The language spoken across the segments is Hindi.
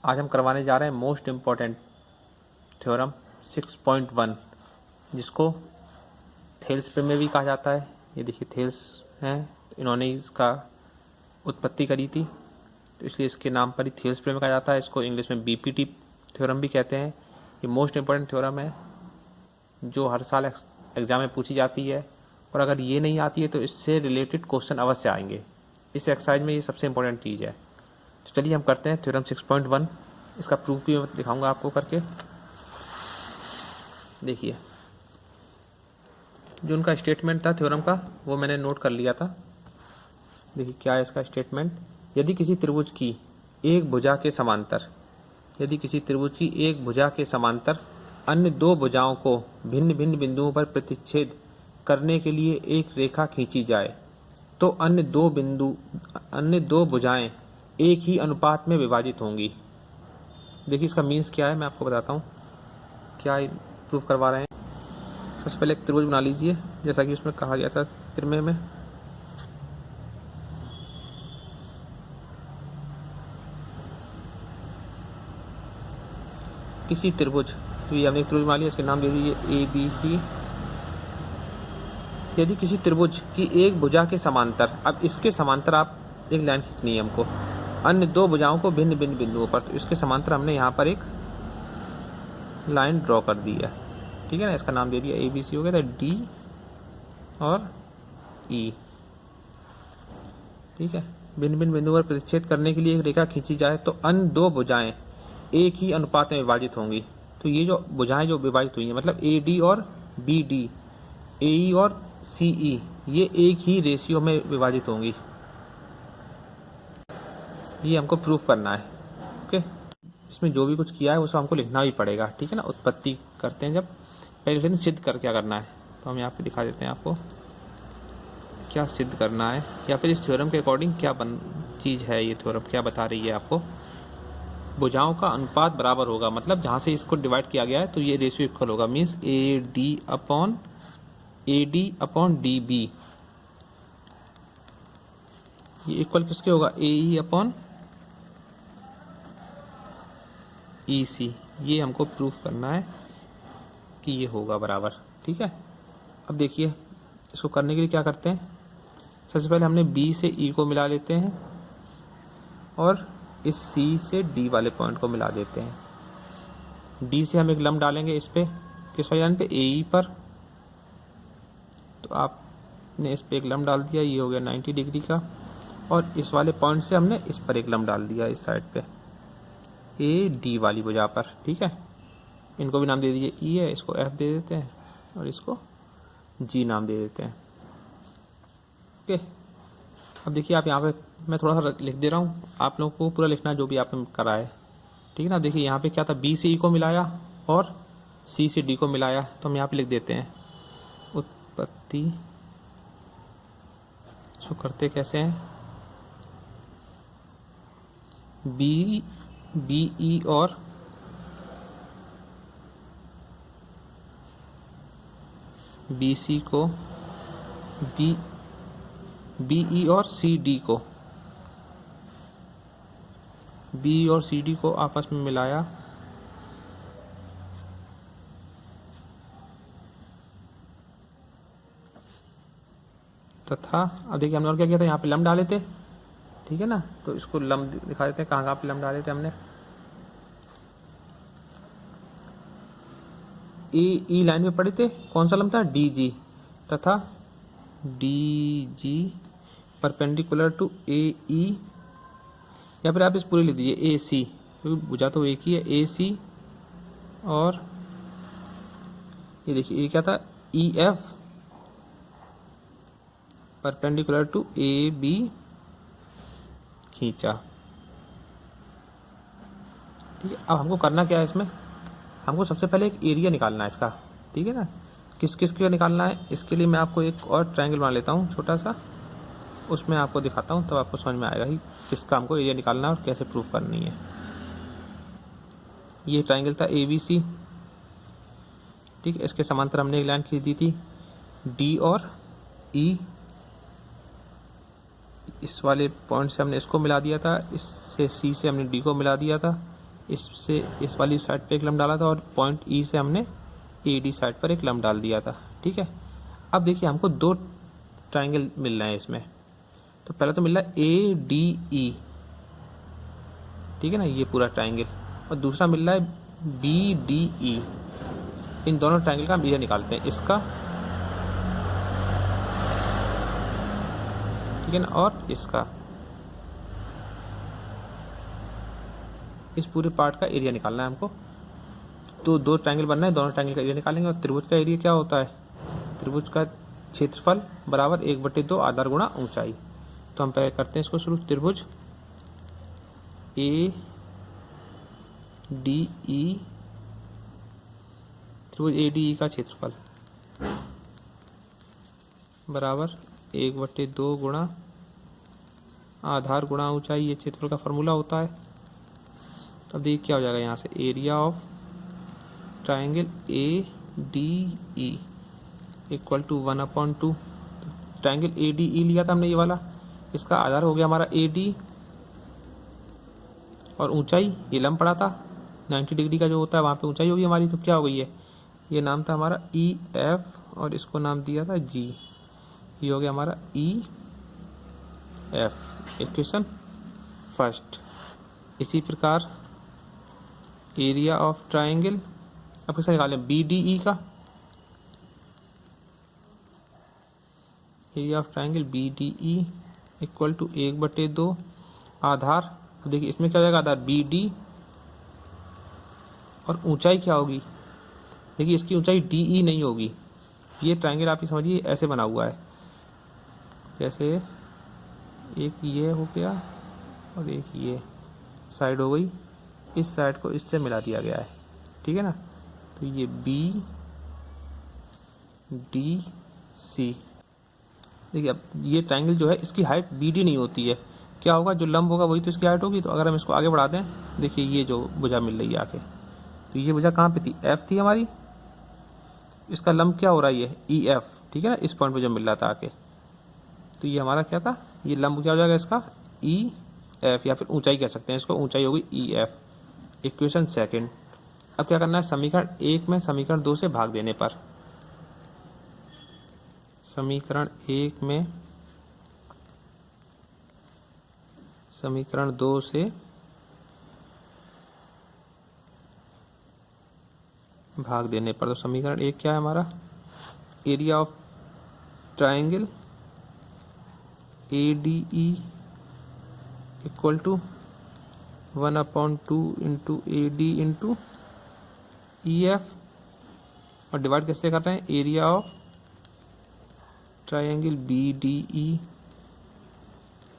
आज हम करवाने जा रहे हैं मोस्ट इम्पॉर्टेंट थ्योरम 6.1, जिसको थेल्स प्रमेय भी कहा जाता है। ये देखिए थेल्स हैं, इन्होंने इसका उत्पत्ति करी थी, तो इसलिए इसके नाम पर ही थेल्स प्रमेय कहा जाता है। इसको इंग्लिश में बीपीटी थ्योरम भी कहते हैं। ये मोस्ट इम्पॉर्टेंट थ्योरम है जो हर साल एग्जाम में पूछी जाती है, और अगर ये नहीं आती है तो इससे रिलेटेड क्वेश्चन अवश्य आएंगे। इस एक्सरसाइज में ये सबसे इम्पोर्टेंट चीज़ है। तो चलिए हम करते हैं थ्योरम 6.1। इसका प्रूफ भी मैं दिखाऊंगा आपको करके। देखिए जो उनका स्टेटमेंट था थ्योरम का वो मैंने नोट कर लिया था। देखिए क्या है इसका स्टेटमेंट। यदि किसी त्रिभुज की एक भुजा के समांतर अन्य दो भुजाओं को भिन्न भिन्न बिंदुओं पर प्रतिच्छेद करने के लिए एक रेखा खींची जाए तो अन्य दो भुजाएं एक ही अनुपात में विभाजित होंगी। देखिए इसका मीन्स क्या है, मैं आपको बताता हूँ क्या प्रूफ करवा रहे हैं। सबसे पहले एक त्रिभुज बना लीजिए, जैसा कि उसमें कहा गया था प्रमेय में। किसी त्रिभुज, तो ये हमने एक त्रिभुज बना लिया, इसके नाम दे दीजिए ABC। यदि किसी त्रिभुज की एक भुजा के समांतर, अब इसके समांतर आप एक लाइन खींचनी है हमको, अन्य दो भुजाओं को भिन्न भिन्न बिंदुओं पर, तो इसके समांतर हमने यहाँ पर एक लाइन ड्रॉ कर दी है, ठीक है ना। इसका नाम दे दिया ABC, हो गया था D और E, ठीक है। भिन्न भिन्न बिंदुओं पर प्रतिच्छेद करने के लिए एक रेखा खींची जाए तो अन्य दो भुजाएं एक ही अनुपात में विभाजित होंगी। तो ये जो भुजाएं जो विभाजित हुई हैं, मतलब AD और BD, AE और CE, ये एक ही रेशियो में विभाजित होंगी। ये हमको प्रूफ करना है, ओके। इसमें जो भी कुछ किया है वो सब हमको लिखना भी पड़ेगा, ठीक है ना। उत्पत्ति करते हैं जब, पहले लेकिन सिद्ध कर क्या करना है, तो हम यहाँ पे दिखा देते हैं आपको क्या सिद्ध करना है, या फिर इस थ्योरम के अकॉर्डिंग क्या चीज़ है। ये थ्योरम क्या बता रही है आपको, भुजाओं का अनुपात बराबर होगा, मतलब जहाँ से इसको डिवाइड किया गया है तो ये रेशियो इक्वल होगा, मीन्स AD अपॉन DB। ये इक्वल किसके होगा, AE अपॉन EC। ये हमको प्रूफ करना है कि ये होगा बराबर, ठीक है। अब देखिए इसको करने के लिए क्या करते हैं, सबसे पहले हमने B से E को मिला लेते हैं और इस C से D वाले पॉइंट को मिला देते हैं। D से हम एक लंब डालेंगे इस पे, किस लाइन पे, AE पर। तो आपने इस पे एक लंब डाल दिया, ये हो गया 90 डिग्री का, और इस वाले पॉइंट से हमने इस पर एक लंब डाल दिया, इस साइड पे AD वाली भुजा पर, ठीक है। इनको भी नाम दे दीजिए, E है, इसको F दे देते हैं और इसको G नाम दे देते हैं, ओके। अब देखिए आप यहाँ पे मैं थोड़ा सा लिख दे रहा हूँ, आप लोगों को पूरा लिखना है जो भी आपने करा है, ठीक है ना। अब देखिए यहाँ पे क्या था, B से E को मिलाया और C से D को मिलाया, तो हम यहाँ पे लिख देते हैं उत्पत्ति। इसको करते कैसे हैं, BE और BC को, BE और CD को, BE और CD को आपस में मिलाया, तथा अब देखिए हमने और क्या किया था, यहाँ पे लंब डाले थे, ठीक है ना। तो इसको लंब दिखा देते हैं, कहाँ पे लंब डाले थे हमने। E लाइन में पड़े थे, कौन सा लंब था, DG, तथा DG परपेंडिकुलर टू AE, या फिर आप इस पूरी लिख दीजिए AC, क्योंकि भुजा तो एक ही है, AC। और ये देखिए ये क्या था, EF परपेंडिकुलर टू AB खींचा, ठीक है। अब हमको करना क्या है इसमें, हमको सबसे पहले एक एरिया निकालना है इसका, ठीक है ना। किस किस का निकालना है, इसके लिए मैं आपको एक और ट्रायंगल बना लेता हूँ छोटा सा, उसमें आपको दिखाता हूँ, तब आपको समझ में आएगा कि किसका हमको एरिया निकालना है और कैसे प्रूफ करनी है। ये ट्रायंगल था ABC, ठीक है। इसके समांतर हमने एक लाइन खींच दी थी D और E, इस वाले पॉइंट से हमने इसको मिला दिया था, इससे C से हमने D को मिला दिया था, इससे इस वाली साइड पे एक लम्ब डाला था और पॉइंट ई से हमने ए डी साइड पर एक लम्ब डाल दिया था। ठीक है, अब देखिए हमको दो ट्राइंगल मिल रहे हैं इसमें। तो पहला तो मिल रहा है ए डी ई, ठीक है ना, ये पूरा ट्राइंगल, और दूसरा मिल रहा है बी डी ई। इन दोनों ट्राइंगल का हम एरिया निकालते हैं, इसका, ठीक है ना, और इसका। इस पूरे पार्ट का एरिया निकालना है हमको। तो दो ट्राइंगल बनना है, दोनों ट्राइंगल का एरिया निकालेंगे। और त्रिभुज का एरिया क्या होता है? त्रिभुज का क्षेत्रफल बराबर 1/2 आधार गुणा ऊंचाई। तो हम पहले करते हैं इसको शुरू। त्रिभुज ए डी ई, त्रिभुज ए डी ई का क्षेत्रफल बराबर 1/2 गुणा आधार गुणा ऊंचाई। ये क्षेत्रफल का फॉर्मूला होता है। तो अब देखिए क्या हो जाएगा यहाँ से, area of triangle A D E equal to 1/2। Triangle A D E लिया था हमने ये वाला, इसका आधार हो गया हमारा ए डी, और ऊंचाई ये लंब पड़ा था 90 डिग्री का जो होता है, वहाँ पे ऊंचाई होगी हमारी। तो क्या हो गई है, ये नाम था हमारा ई एफ, और इसको नाम दिया था जी। ये हो गया हमारा ई एफ, इक्वेशन फर्स्ट। इसी प्रकार एरिया ऑफ ट्राइंगल अब कैसे निकालें, बी डी ई का area of triangle B D E equal to 1/2 आधार। देखिए इसमें क्या हो जाएगा, आधार बी डी, और ऊंचाई क्या होगी, देखिए इसकी ऊंचाई डी ई नहीं होगी। ये ट्राइंगल आप ही समझिए ऐसे बना हुआ है, जैसे एक ये हो गया और एक ये साइड हो गई, इस साइड को इससे मिला दिया गया है, ठीक है ना। तो ये बी डी सी, देखिए अब ये ट्राइंगल जो है इसकी हाइट बी डी नहीं होती है। क्या होगा, जो लंब होगा वही तो इसकी हाइट होगी। तो अगर हम इसको आगे बढ़ा दें, देखिए ये जो भुजा मिल रही है आगे, तो ये भुजा कहाँ पे थी, एफ थी हमारी। इसका लंब क्या हो रहा है, ये ई एफ, ठीक है ना, इस पॉइंट पे जो मिल रहा था आके। तो ये हमारा क्या था, ये लंब क्या हो जाएगा इसका, ई एफ, या फिर ऊंचाई कह सकते हैं इसको, ऊंचाई होगी ई एफ। Equation second. अब क्या करना है, समीकरण 1 में समीकरण 2 से भाग देने पर, समीकरण 1 में समीकरण 2 से भाग देने पर, तो समीकरण 1 क्या है हमारा, area of triangle A D E equal to 1/2 into A D into E F, और डिवाइड कैसे कर रहे हैं, area of triangle B D E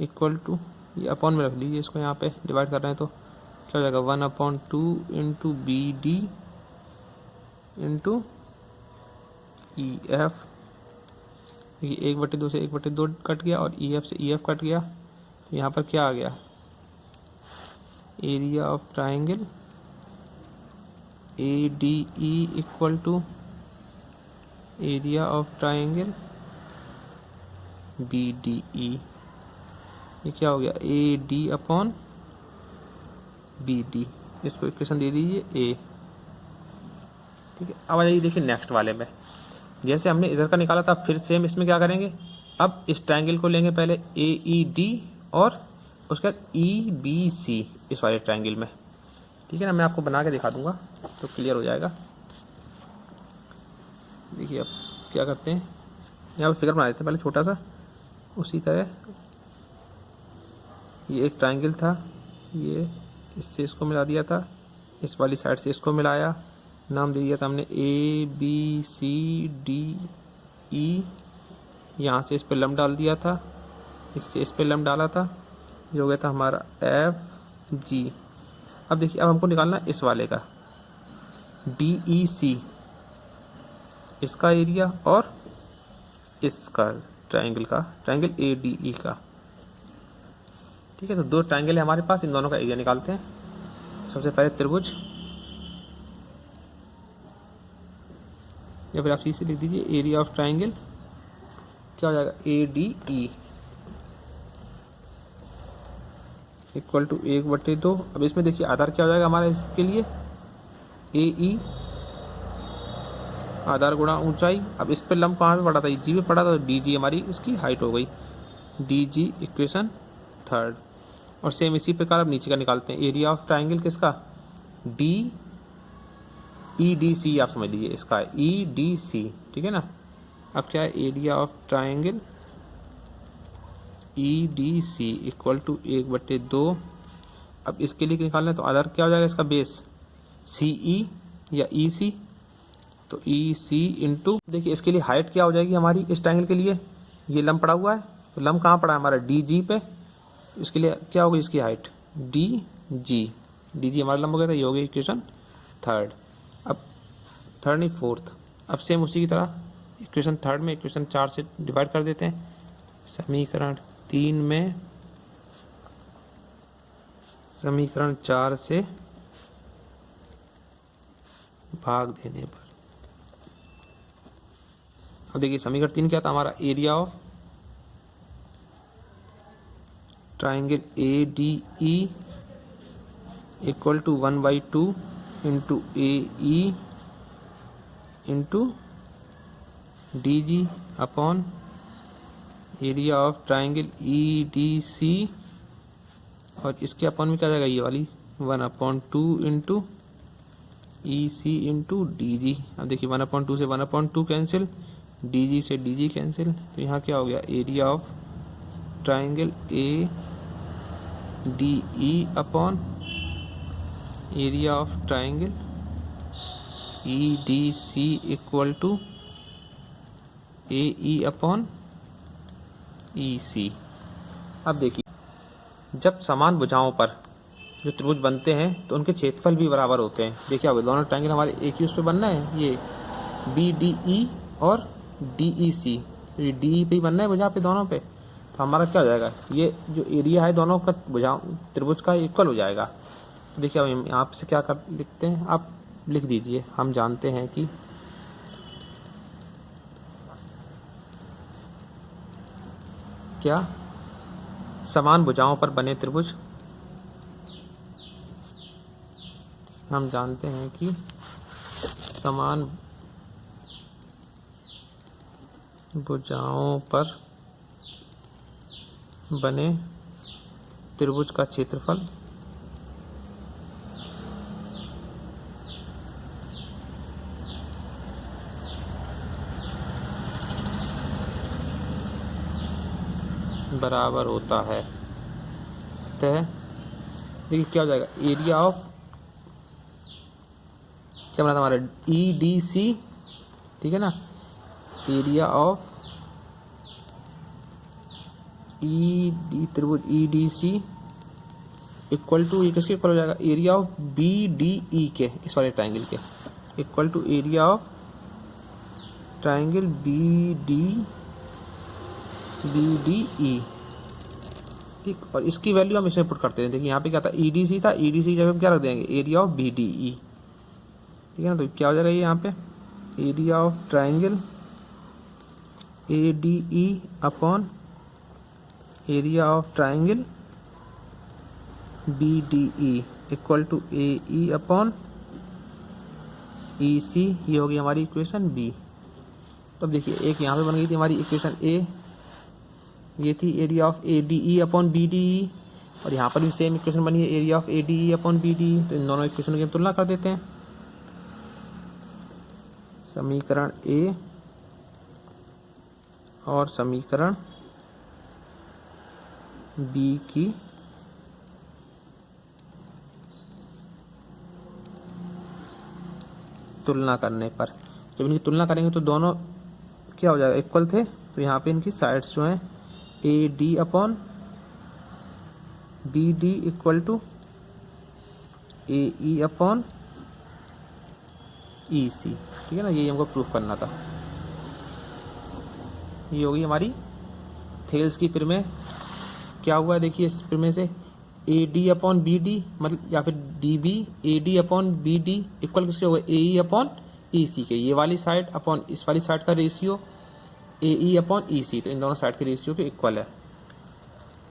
equal to, ये अपॉन में रख लीजिए इसको, यहाँ पे डिवाइड कर रहे हैं तो क्या हो जाएगा, 1/2 into B D into E F. देखिए 1/2 से 1/2 कट गया, और ई एफ से ई एफ कट गया। तो यहाँ पर क्या आ गया, area of triangle A D E equal to area of triangle B D E. ये क्या हो गया, A D upon B D, इसको इक्वेशन दे दीजिए ए, ठीक है। अब आ जाइए देखिए नेक्स्ट वाले में, जैसे हमने इधर का निकाला था, फिर सेम इसमें क्या करेंगे, अब इस ट्राइंगल को लेंगे पहले ए ई डी, और उसके बाद ई बी सी इस वाले ट्राइंगल में, ठीक है ना। मैं आपको बना के दिखा दूंगा तो क्लियर हो जाएगा। देखिए अब क्या करते हैं, यहाँ पर फिगर बना देते हैं पहले छोटा सा। उसी तरह ये एक ट्राइंगल था, ये इससे इसको मिला दिया था, इस वाली साइड से इसको मिलाया, नाम दे दिया था हमने A B C D E. यहाँ से इस पे लंब डाल दिया था, इससे इस पे लंब डाला था, जो हो गया था हमारा एफ जी। अब देखिए अब हमको निकालना है इस वाले का डी ई सी, इसका एरिया, और इसका ट्राइंगल का, ट्राइंगल ए डी ई का, ठीक है। तो दो ट्राइंगल है हमारे पास, इन दोनों का एरिया निकालते हैं। सबसे पहले त्रिभुज, या फिर आप सीधे से लिख दीजिए एरिया ऑफ ट्राइंगल, क्या हो जाएगा, A D E equal to 1/2। अब इसमें देखिए आधार क्या हो जाएगा हमारा इसके लिए, ए ई आधार गुणा ऊंचाई। अब इस पे लंब कहाँ पे पड़ा था, जी पे पड़ा था, तो डी जी हमारी इसकी हाइट हो गई, डी जी इक्वेशन थर्ड। और सेम इसी प्रकार अब नीचे का निकालते हैं, एरिया ऑफ ट्राइंगल किसका, डी ई डी सी, आप समझ लीजिए इसका ई डी सी, ठीक है ना। अब क्या है, area of triangle E D C equal to 1/2। अब इसके लिए निकालना है तो आधार क्या हो जाएगा इसका, बेस सी ई या ई सी, तो ई सी इंटू, देखिए इसके लिए हाइट क्या हो जाएगी हमारी इस ट्राइंगल के लिए, ये लंब पड़ा हुआ है, तो लंब कहाँ पड़ा है हमारा, डी जी पे, इसके लिए क्या होगी इसकी हाइट, डी जी हमारा लंब हो गया था, ये हो गया इक्वेशन थर्ड। अब थर्ड नहीं फोर्थ। अब सेम उसी की तरह इक्वेशन थर्ड में इक्वेशन 4 से डिवाइड कर देते हैं, समीकरण 3 में समीकरण 4 से भाग देने पर। अब देखिए समीकरण 3 क्या था हमारा, area of triangle A D E equal to 1/2 into A E into D G upon area of triangle E D C, और इसके अपॉन में क्या जाएगा, ये वाली 1/2 into E C into D G. अब देखिए 1/2 से 1/2 कैंसिल, डी जी से डी जी कैंसिल, तो यहाँ क्या हो गया, area of triangle A D E upon area of triangle E D C equal to A E upon E C. अब देखिए जब समान भुजाओं पर जो त्रिभुज बनते हैं तो उनके क्षेत्रफल भी बराबर होते हैं। देखिए अब दोनों ट्रायंगल हमारे एक ही उस पे बनना है, ये बी डी ई और डी ई सी, तो ये डी ई पे ही बनना है भुजा पे दोनों पे, तो हमारा क्या हो जाएगा, ये जो एरिया है दोनों का भुजा त्रिभुज का इक्वल हो जाएगा। तो देखिए अब हम यहाँ से क्या कर लिखते हैं, आप लिख दीजिए, हम जानते हैं कि क्या समान भुजाओं पर बने त्रिभुज, हम जानते हैं कि समान भुजाओं पर बने त्रिभुज का क्षेत्रफल बराबर होता है। अतः देखिए क्या हो जाएगा, एरिया ऑफ क्या बना था हमारा, ई डी सी, ठीक है ना, एरिया ऑफ ई डी त्रिभुज E D C equal to, ये किसके इक्वल हो जाएगा, area of B D E के, इस वाले ट्राइंगल के equal to area of triangle B D E, ठीक। और इसकी वैल्यू हम इसमें पुट करते हैं, देखिए यहाँ पे क्या था, ई डी सी था, ई डी सी जब हम क्या रख देंगे, area of B D E, ठीक है ना। तो क्या हो जाएगा ये यहाँ पे, area of triangle A D E upon area of triangle B D E equal to A E upon E C, ये होगी हमारी इक्वेशन बी। तो अब देखिए एक यहाँ पे बन गई थी हमारी इक्वेशन ए, ये थी area of A D E upon B D E, और यहाँ पर भी सेम इक्वेशन बनी है, area of A D E upon B D E. तो इन दोनों इक्वेशन की हम तुलना कर देते हैं, समीकरण ए और समीकरण बी की तुलना करने पर, जब इनकी तुलना करेंगे तो दोनों क्या हो जाएगा, इक्वल थे। तो यहाँ पे इनकी साइड्स जो हैं A D upon B D equal to A E upon E C, ठीक है ना, यही हमको प्रूफ करना था। ये होगी हमारी थेल्स की प्रमेय। क्या हुआ है देखिए इस प्रमेय से, A D upon B D मतलब, या फिर D B A D upon B D equal किसके होगा, ए ई अपॉन ई सी के, ये वाली साइड अपॉन इस वाली साइड का ratio A E upon E सी, तो इन दोनों साइड के रेशियो के इक्वल है।